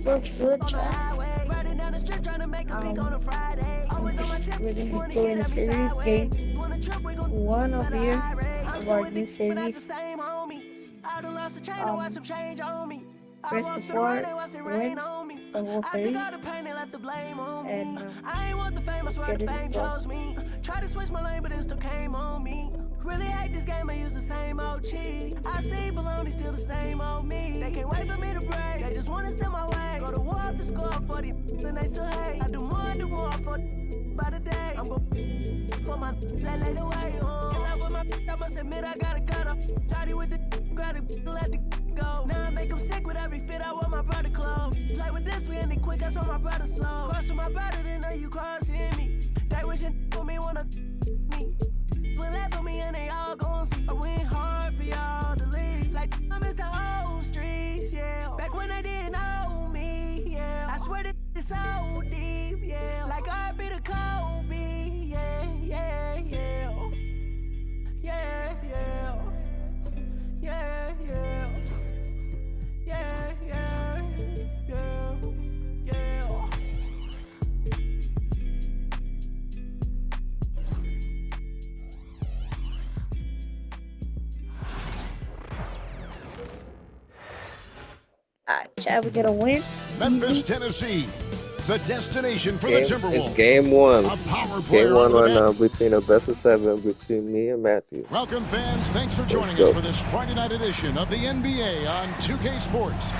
Good chat. We're gonna be playing a series game. One over here of our new series. First to four wins the whole series, and let's get it as well. Try to switch my lane, but it still came on me. Really hate this game, I use the same old cheat. I see baloney, still the same old me. They can't wait for me to break, they just wanna steal my way. Go to war up the score for the then they still hate. I do more for by the day. I'm gon' for my that laid away. In love with my I must admit I gotta cut up. Tidy with the grab it, let the go. Now I make them sick with every fit, I want my brother clothes. Play with this, we end it quick, I saw my brother soul. Cross with my brother, then know you crossing me. They wishing for me, wanna me. Split left for me and they all gon' see. I went hard for y'all to leave. Like I miss the old streets, yeah. Back when they didn't know me, yeah. I swear that it's so deep, yeah. Like I be the Kobe, yeah, yeah, yeah. Yeah, yeah. Yeah, yeah. Yeah, yeah. Yeah, yeah. Alright, chat, we gotta win. Memphis, Tennessee, the destination for the Timberwolves. It's game one. A power player Game one on the right now bench. between a best of 7 between me and Matthew. Welcome, fans. Thanks for joining us for this Friday night edition of the NBA on 2K Sports.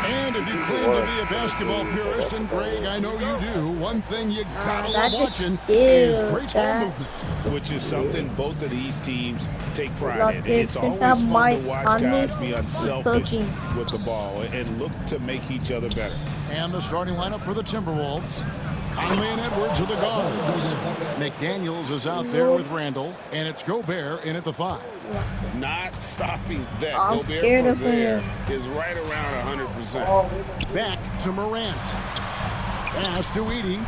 And if you claim to be a basketball purist, and Greg, I know you do, one thing you gotta love watching is great ball movement. Which is something both of these teams take pride in. It's Since always I'm fun to watch guys be Conley, unselfish cooking. with the ball and look to make each other better. And the starting lineup for the Timberwolves. Conley and Edwards are the guards. McDaniels is out there with Randall, and it's Gobert in at the 5. Not stopping that. I'm Gobert scared from of there him. is right around 100%. Back to Morant. Pass to Edie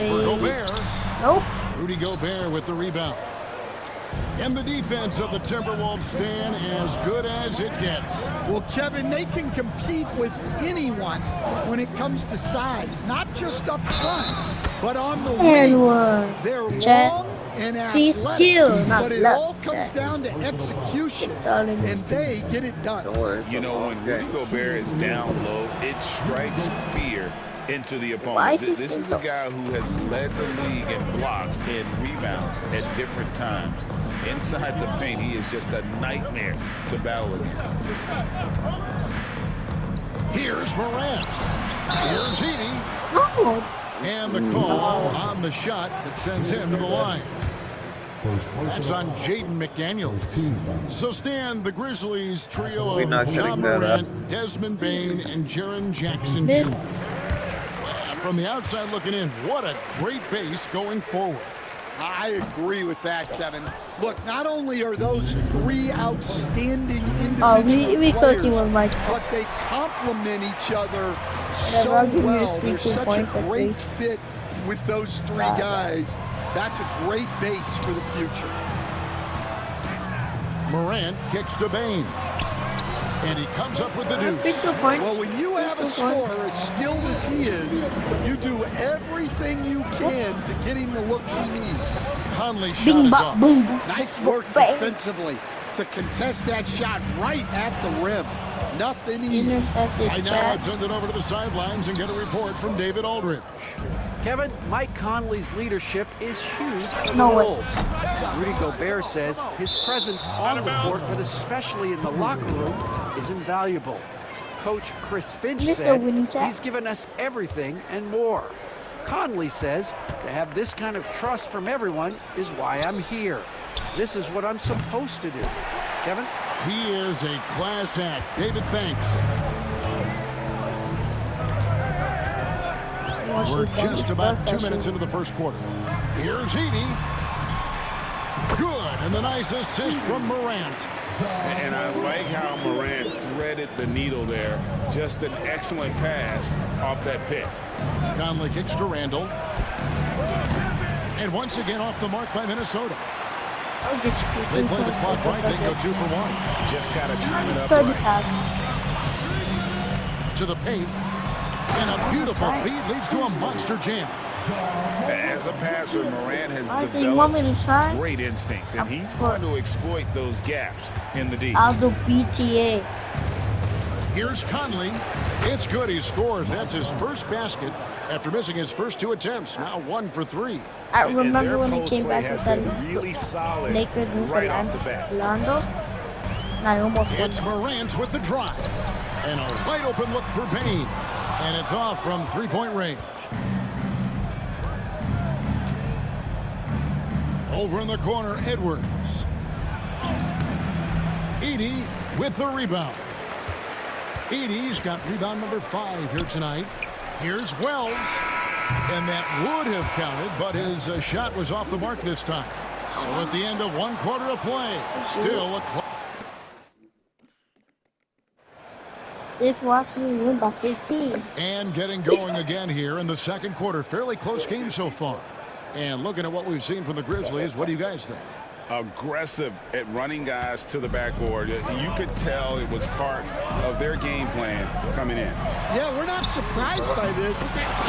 for Rudy. Gobert. Nope. Rudy Gobert with the rebound. And the defense of the Timberwolves stand as good as it gets. Well, Kevin, they can compete with anyone when it comes to size, not just up front, but on the wings. one. They're Chat. long and See athletic, skill, not but it luck, all comes chat. down to execution, It's all in and they get it done. Don't worry. it's You a know, long when game. Rudy Gobert is down low, it strikes fear into the Why opponent. is This he is so- a guy who has led the league in blocks and rebounds at different times. Inside the paint, he is just a nightmare to battle against. Here's Morant. Here's Edie. No. And the call on the shot that sends him to the line. That's on Jaden McDaniels. So Stan, the Grizzlies trio We're of not John cutting that up. Morant, Desmond Bain, and Jaren Jackson Miss. Jr. From the outside looking in, what a great base going forward. I agree with that, Kevin. Look, not only are those three outstanding individual Oh, we players, cooking with Mike. but they complement each other I'll so give you well. They're 16 such points, a I great think. fit with those three guys. That's a great base for the future. Morant kicks to Bain. And he comes up with the deuce. 52 points. Well, when you have a 52 points. scorer as skilled as he is, you do everything you can to get him the looks he needs. Conley shot Bing is bop off. boom boom. Nice work Bang. defensively to contest that shot right at the rim. Nothing easy. Intercepted, Right now, chat. let's send it over to the sidelines and get a report from David Aldridge. Kevin, Mike Conley's leadership is huge for No the way. Wolves. Rudy Gobert says his presence on the court, but especially in the locker room, is invaluable. Coach Chris Finch Mr. said Winter. he's given us everything and more. Conley says to have this kind of trust from everyone is why I'm here. This is what I'm supposed to do. Kevin? He is a class act. David, thanks. We're just about 2 minutes into the first quarter. Here's Edie. Good, and the nice assist from Morant. And I like how Morant threaded the needle there. Just an excellent pass off that pick. Conley kicks to Randall. And once again off the mark by Minnesota. They play the clock right, they go 2 for 1. Just got to time it up So right. To the paint. And a beautiful feed leads to a monster jam. As a passer, Morant has You want me to try? developed great instincts, and he's going to exploit those gaps in the D. I'll do BTA. Here's Conley. It's good. He scores. That's his first basket after missing his first 2 attempts. Now 1 for 3. I remember when he came back has with that been really solid Lakers move right off the bat. Orlando. And I almost won. It's Morant with the drive. And a wide open look for Bain. And it's off from 3-point range. Over in the corner, Edwards. Edey with the rebound. Edey's got rebound number 5 here tonight. Here's Wells. And that would have counted, but his shot was off the mark this time. So at the end of 1 quarter of play, still a close. Just watch me win by 15. And getting going again here in the second quarter. Fairly close game so far. And looking at what we've seen from the Grizzlies, what do you guys think? Aggressive at running guys to the backboard. You could tell it was part of their game plan coming in. Yeah, we're not surprised by this.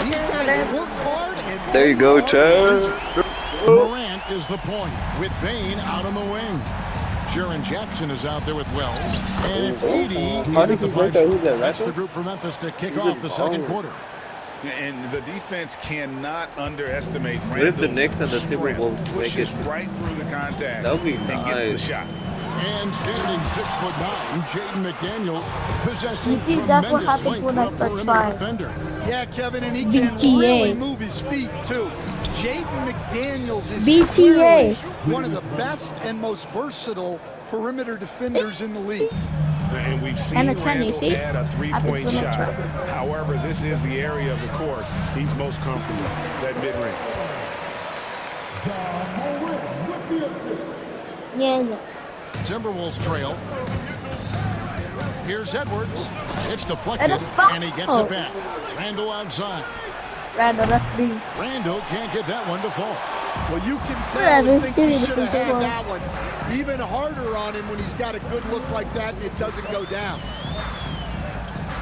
These guys work hard. And There you go, Chaz. Morant is the point with Bain out on the wing. Jaren Jackson is out there with Wells. And it's Edey in at the 5 spot. That's the group for Memphis to kick off the second quarter. And the defense cannot underestimate What if the Randall's Knicks and the strength. Timberwolves make Pushes it? right through the contact That would be and gets the nice. shot. And standing 6'9", Jaden McDaniels possessing You see, that's what tremendous happens length when for I a start perimeter trying. defender. yeah, Kevin, and he can BTA. really move his feet, too. Jaden McDaniels is BTA. clearly one of the best and most versatile perimeter defenders in the league. And we've seen And a 10, you Randall see? add a Happens three-point when I shot. try. However, this is the area of the court he's most comfortable, that mid-range. Yeah. Timberwolves trail. Here's Edwards. It's deflected, And a foul. and he gets it back. Randall outside. Randall, that's me. Randall can't get that one to fall. Well, you can Yeah, tell he this thinks he dude should have is had so that one even harder on him when he's got a good look like that and it doesn't go down.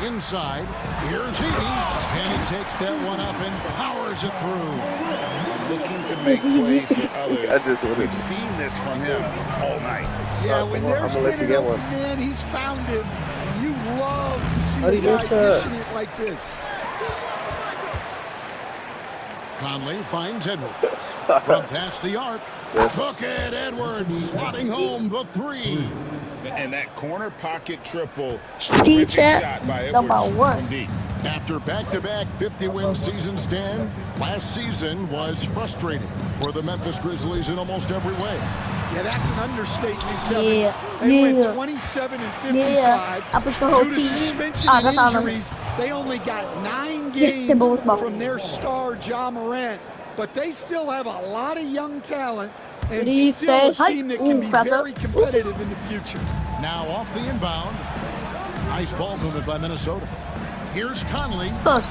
Inside, here's Edey, and he takes that one up and powers it through. Looking to make plays for I others. just wanted We've to- seen this from him all night. Yeah, when I'm there's gonna let been you an get open one. man, he's found him. And you love to see How do a you guy do that? dishing it like this. Conley finds Edwards. From past the arc, look at Edwards slotting home the 3. And that corner pocket triple. Steve Terrific shot by number Edwards 1. from deep. After back-to-back 50-win seasons, Dan, last season was frustrating for the Memphis Grizzlies in almost every way. Yeah, that's an understatement, Kevin. Yeah. They went Yeah. 27 and 55. Yeah. I pushed the whole Due to team. suspension Ah, and that's all right. injuries, they only got 9 Yes, games Timberwolves ball. from their star, Ja Morant. But they still have a lot of young talent and Please still a say hi. team that can Ooh, be brother. very competitive in the future. Now off the inbound. Nice ball movement by Minnesota. Here's Conley. Hooked.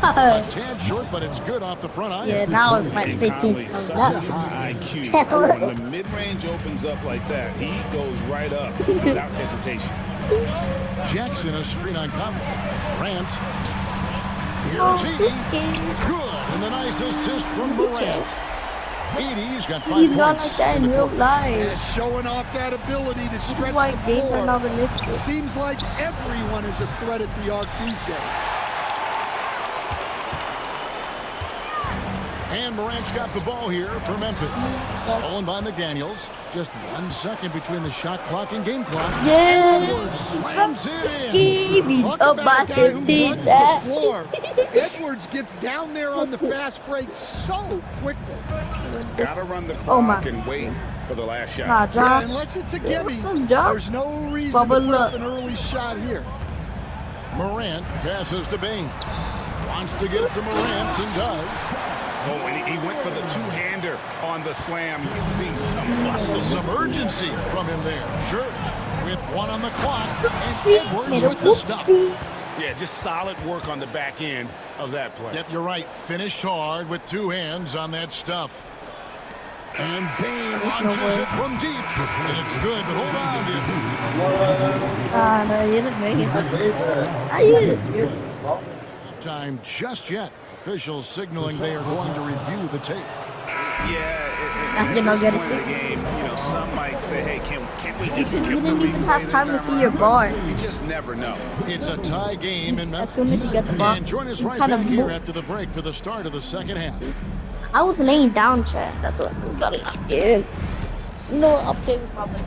A tad short, but it's good off the front eye. Yeah, now it's my And 15. Conley, such a high IQ. When the mid-range opens up like that, he goes right up without hesitation. Jackson, a screen on Conley. Grant. Here's Edey. Good. And the nice assist from Morant. Edey's got 5 He's not like points that in in the real quarter. life. Yeah, showing off that ability to stretch White the game floor. another lifted. Seems like everyone is a threat at the arc these days. And Morant's got the ball here for Memphis. Stolen by McDaniels. Just 1 second between the shot clock and game clock. Yeah. Edwards slams it in. He beat Talk up about by a guy who 15. runs That. the floor. Edwards gets down there on the fast break so quickly. Gotta run the Oh, my. clock and wait for the last shot. Nah, Yeah, John. unless it's a gimme, some job. there's no reason to Bubba put up look. an early shot here. Morant passes to Bain. Wants to get it to Morant and does. Oh, and he went for the two-hander on the slam. You can see some muscle. Some urgency from him there. Sure. With 1 on the clock. And See, Edwards made a with the stuff. whoopsie. Yeah, just solid work on the back end of that play. Yep, you're right. Finished hard with 2 hands on that stuff. And Bain launches it from deep. And it's good, but hold on, dude. No, you didn't make it. I did. Time just yet. Officials signaling they are going to review the tape. Yeah, at this point in the game, some might say, hey, can we just skip the replay? You didn't even have time to see your guard. You just never know. It's a tie game in Memphis. As soon as you get the ball, And join us you right kind of back here move. after the break for the start of the second half. I was laying down, Chad. That's what I got locked in. You know what? I'll play with my buddy.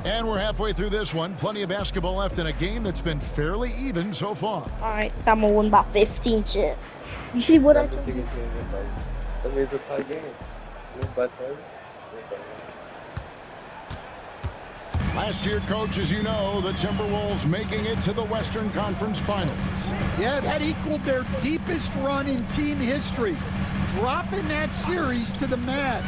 And we're halfway through this one. Plenty of basketball left in a game that's been fairly even so far. Alright, so I'm gonna win by 15, shit. You see what I told you? That means a tie game. Win by 10. Last year, coach, as you know, the Timberwolves making it to the Western Conference Finals. Yeah, that equaled their deepest run in team history, dropping that series to the Mavs.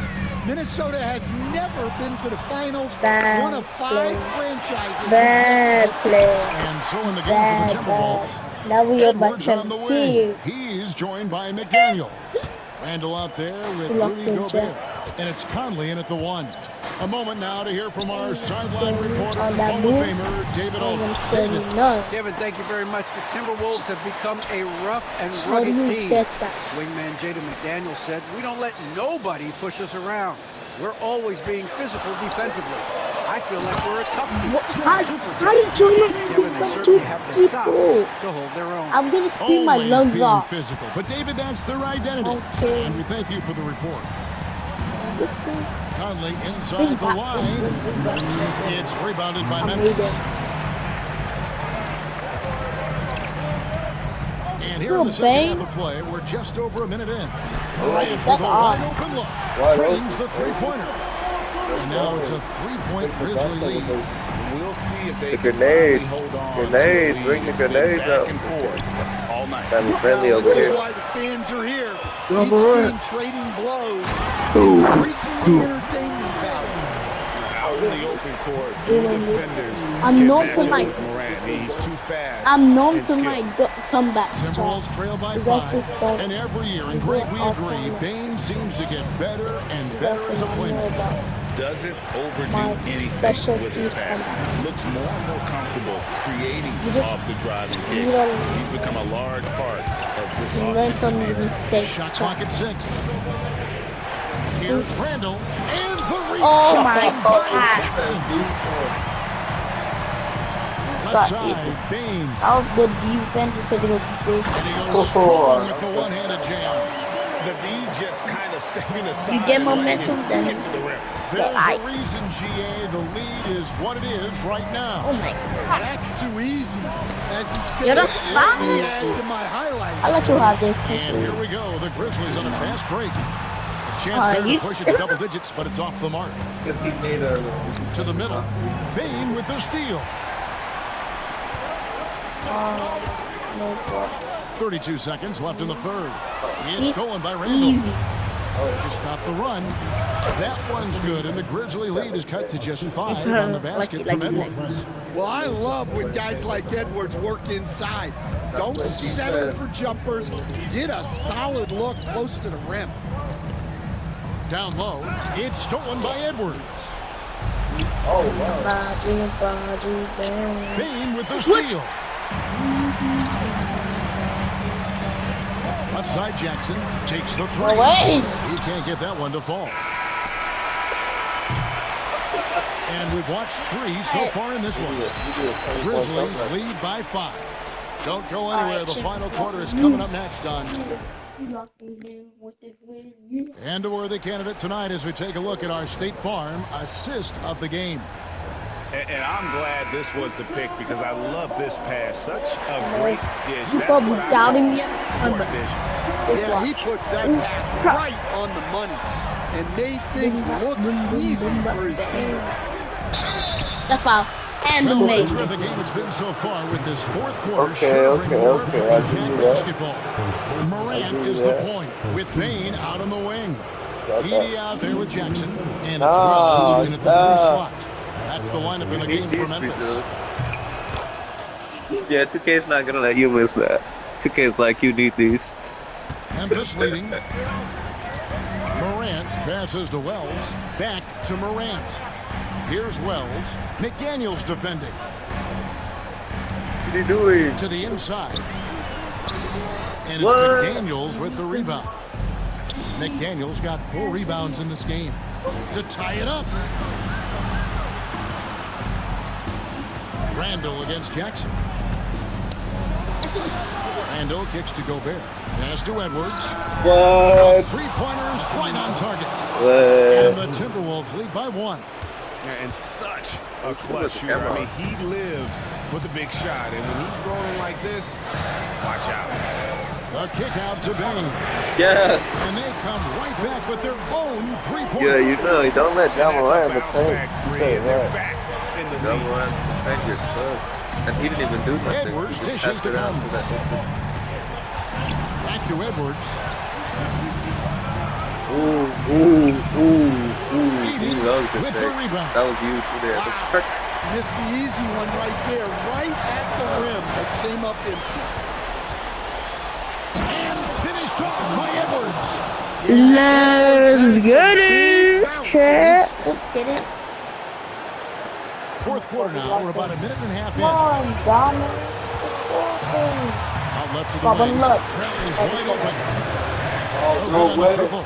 Minnesota has never been to the finals. Bad one of 5 play. franchises. Bad play. And so in the game for the Timberwolves, Now we are by Edwards on the 17. wing. He's joined by McDaniels. Randall out there with Rudy Gobert. And it's Conley in at the 1. A moment now to hear from our sideline reporter, On that Hall of move, Famer, David I'm Owens. gonna David. say none. Kevin, thank you very much. The Timberwolves have become a rough and How do rugged you team. get that? Swingman Jaden McDaniels said, we don't let nobody push us around. We're always being physical defensively. I feel like we're a tough team. How do you join Kevin, they certainly have the size to hold their own. I'm gonna scream my Always lungs being off. physical. But David, that's their identity. Okay. And we thank you for the report. Conley Big inside the back. line. It's rebounded by I made Memphis. it. And here in the Still second half of play, we're just over a minute in. Morant with that's a off. wide open look. Wide Trains open. the three-pointer. And now it's a three-point Grizzly lead. We'll see if they The can grenade. finally hold on. Grenade. to a Bring lead. the It's been grenades back up. and forth all night. Family friendly over This is here. why the fans are here. Number Each one. team trading blows, increasing the entertainment value. Out in the open court, 3 defenders. I'm can known match for up my- with Morant. He's too fast. I'm known and for my skilled. comebacks, Timberwolves Chad. trail by You guys 5. just don't- And every year, and you Greg, don't we also agree, know. Bain seems to get better and You better guys as a don't know playmaker. about Doesn't overdo my anything with his specialty passing. Looks more and more comfortable creating You just- off the driving kick. you don't- He's become a large part of this You learn from offensive your engine. mistakes, Shot Chad. clock at 6. Here's Randall and the reach. Oh my God. Left Got side, Bain. That was good defense because it was big. And he goes strong with the one-handed jam. The V just kind of stepping aside. You get and letting momentum, it then- get to the rim. There's I- a reason, GA, the lead is what it is right now. Oh my God. That's too easy. As he said, You're a let me foul. add to my highlight. I'll let you have this. And here we go. The Grizzlies on a fast break. A chance Oh, there to you push it to double digits, but it's off the mark. To the middle. Bain with the steal. No God. 32 seconds left in the third. It's stolen by Randall. Easy. To stop the run. That one's good, and the Grizzly lead is cut to just 5 on the basket from Edwards. Well, I love when guys like Edwards work inside. Don't settle for jumpers. Get a solid look close to the rim. Down low, it's stolen by Edwards. Bain with the steal. Left side, Jackson takes the three. Away. He can't get that one to fall. And we've watched 3 so far in this one. Grizzlies lead by 5. Don't go anywhere. The final quarter is coming up next on. And a worthy candidate tonight as we take a look at our State Farm assist of the game. And I'm glad this was the pick because I love this pass. Such a great dish. You That's probably what I doubting me. call court vision. Yeah, he puts that pass right on the money and made things look easy for his team. That's foul. And the Well, mate. that's where the game has been so far with this fourth quarter. Okay, sure bring okay, more okay, I pressure can at do that. basketball. Morant is the point with Bain out on the wing. Edie out there with Jackson. And it's Rose in at the 3 slot. That's the lineup in the game for Memphis. Yeah, 2K is not gonna let you miss that. 2K is like, you need these. Memphis leading. Morant passes to Wells. Back to Morant. Here's Wells. McDaniels defending. What are you doing? To the inside. And it's McDaniels with the rebound. McDaniels got 4 rebounds in this game to tie it up. Randall against Jackson. Randall kicks to Gobert. Pass to Edwards. What? 3-pointers right on target. What? And the Timberwolves lead by 1. And such a clutch shooter. I mean, he lives with a big shot. And when he's rolling like this, watch out. A kick out to Bain. Yes. And they come right back with their own 3-pointer. Yeah, you know, you don't let John Morant defend. You say They're that. back in the John lead. Morant defend your club. And he didn't even do nothing. Edwards He just dishes passed to it out Conley. to that. Back to Edwards. Ooh. That was a good With the save. rebound. That was huge there. Missed the easy one right there, right at the rim, but came up empty. And finished off by Edwards. Let's get it, chat. Let's get it. Fourth quarter now. We're about a minute and a half in. Come on, Dominic. Out left to the Bubba, wing. look. Brown is wide open. no On the way. triple.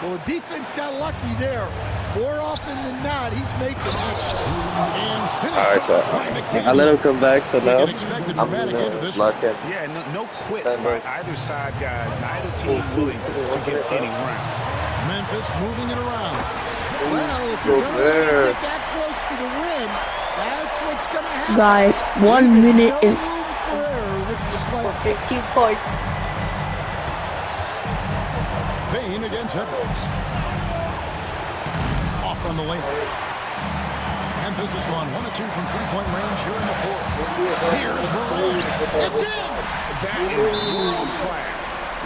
Well, defense got lucky there. More often than not, he's making action. And finished All right, off so by McDaniels. I let him come back, so We now can expect a I'm dramatic end to gonna this lock one. in. Yeah, no quit by either side, guys. Neither team willing to get any round. Memphis moving it around. Well, if you're going to get that close to the rim, that's what's going to happen. Guys, 1 minute No is room for error with the for play. 15 points. Bain against Edwards. Off on the layup. Memphis has gone 1 of 2 from 3-point range here in the fourth. Here's Morant. It's in! That is world class.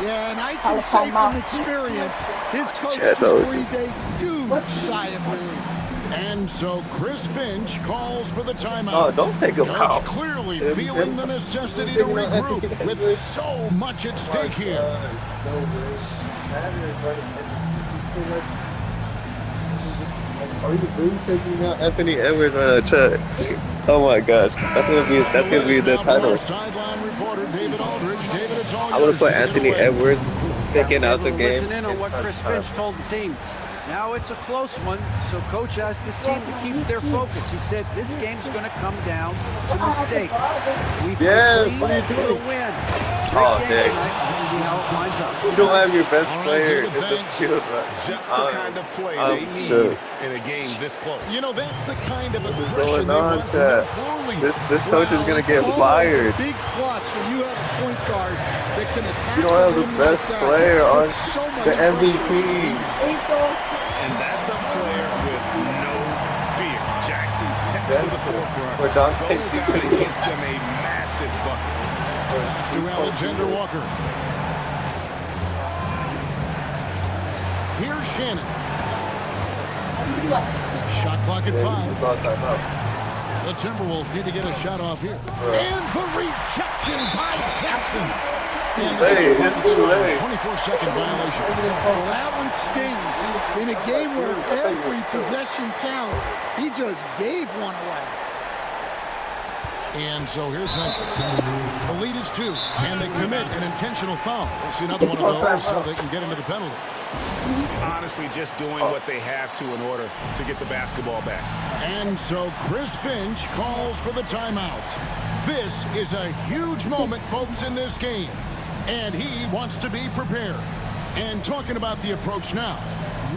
Yeah, and I can say from experience, his coach just breathed a huge sigh of relief. And so Chris Finch calls for the timeout. Oh, don't take him Coach out. clearly feeling the necessity to regroup with so much at stake here. Are you really taking out Anthony Edwards on a check? Oh my gosh, that's gonna be the title. Sideline reporter David Aldridge. David, it's all I would yours have put to get Anthony away. Edwards taking out the game. Listen in on what Chris Finch told the team. Now it's a close one, so coach asked his team to keep their focus. He said this game's going to come down to mistakes. We Yes, play what are you clean, we'll doing? win. Oh, Great game dang. tonight. Let's see how it lines up. You don't have your best All right, player David, in the thanks. field, right? Just the kind of play they need sure. in a game this close. You know, that's the kind of What's aggression going they on, want from their Chad? floor leader. This coach is gonna get It's fired. always a big plus when you have a point guard that can attack You don't have the rim best like that. player on Puts so much the pressure MVP. And that's a player with no fear. Jackson steps to the forefront, Or Dante goes out and gets them a massive bucket. To Alexander Walker. Here's Shannon. Shot clock at 5. The Timberwolves need to get a shot off here. And the rejection by Jackson. And the Hey, shot clock it's too late. expires. 24-second violation. Well, that one stings. In a game where every possession counts, he just gave one away. And so here's Memphis. The lead is 2, and they commit an intentional foul. We'll see another one of those so they can get into the penalty. Honestly, just doing what they have to in order to get the basketball back. And so Chris Finch calls for the timeout. This is a huge moment, folks, in this game. And he wants to be prepared. And talking about the approach now,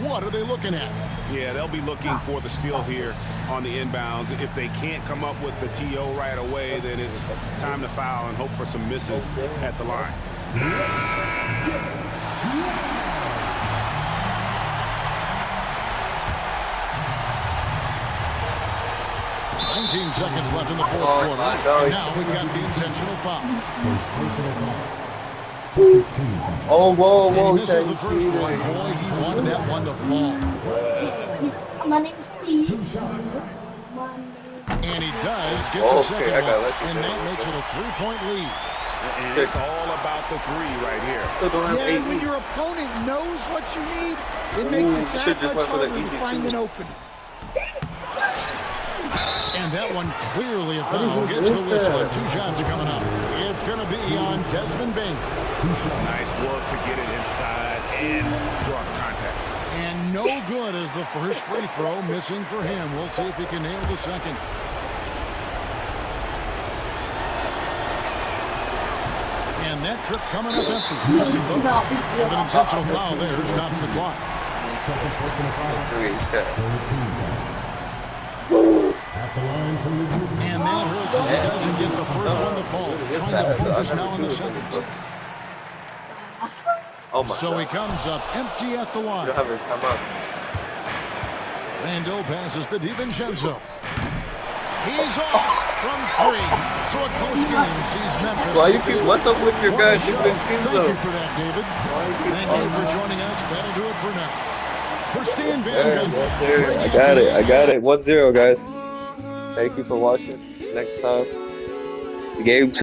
what are they looking at? Yeah, they'll be looking for the steal here on the inbounds. If they can't come up with the TO right away, then it's time to foul and hope for some misses at the line. 19 seconds left in the fourth quarter. And now we've got the intentional foul. Oh, whoa, And he whoa, misses Chad, the first one. Boy, he wanted that one to fall. My name's Steve. And he does get Oh, the okay, second I got one. it. And that makes it a 3-point lead. And it's all about the three right here. Still don't have Yeah, and 8. when your opponent knows what you need, it makes it you that should just much went for the harder to easy find two. an opening. And that one clearly a foul. Gets the whistle and 2 shots coming up. It's going to be on Desmond Bain. Nice work to get it inside and draw the contact. And no good as the first free throw, missing for him. We'll see if he can nail the second. And that trip coming up empty. Missing both. And an intentional foul there stops the clock. 3, 10. And that hurts as he doesn't get the first one to fall. Trying to focus now on the second. Oh my So God. he comes up empty at the You line. don't have any timeouts. Rando passes to DiVincenzo. He's off from 3. So a close game sees Memphis. Why you keep, what's up with your guy, Thank you DiVincenzo? for that, David. Thank you for joining us. That'll do it for now. For Stan Van Gundy. Yes, sir. I got it. I got it. 1-0, guys. Thank you for watching. Next time, game 2.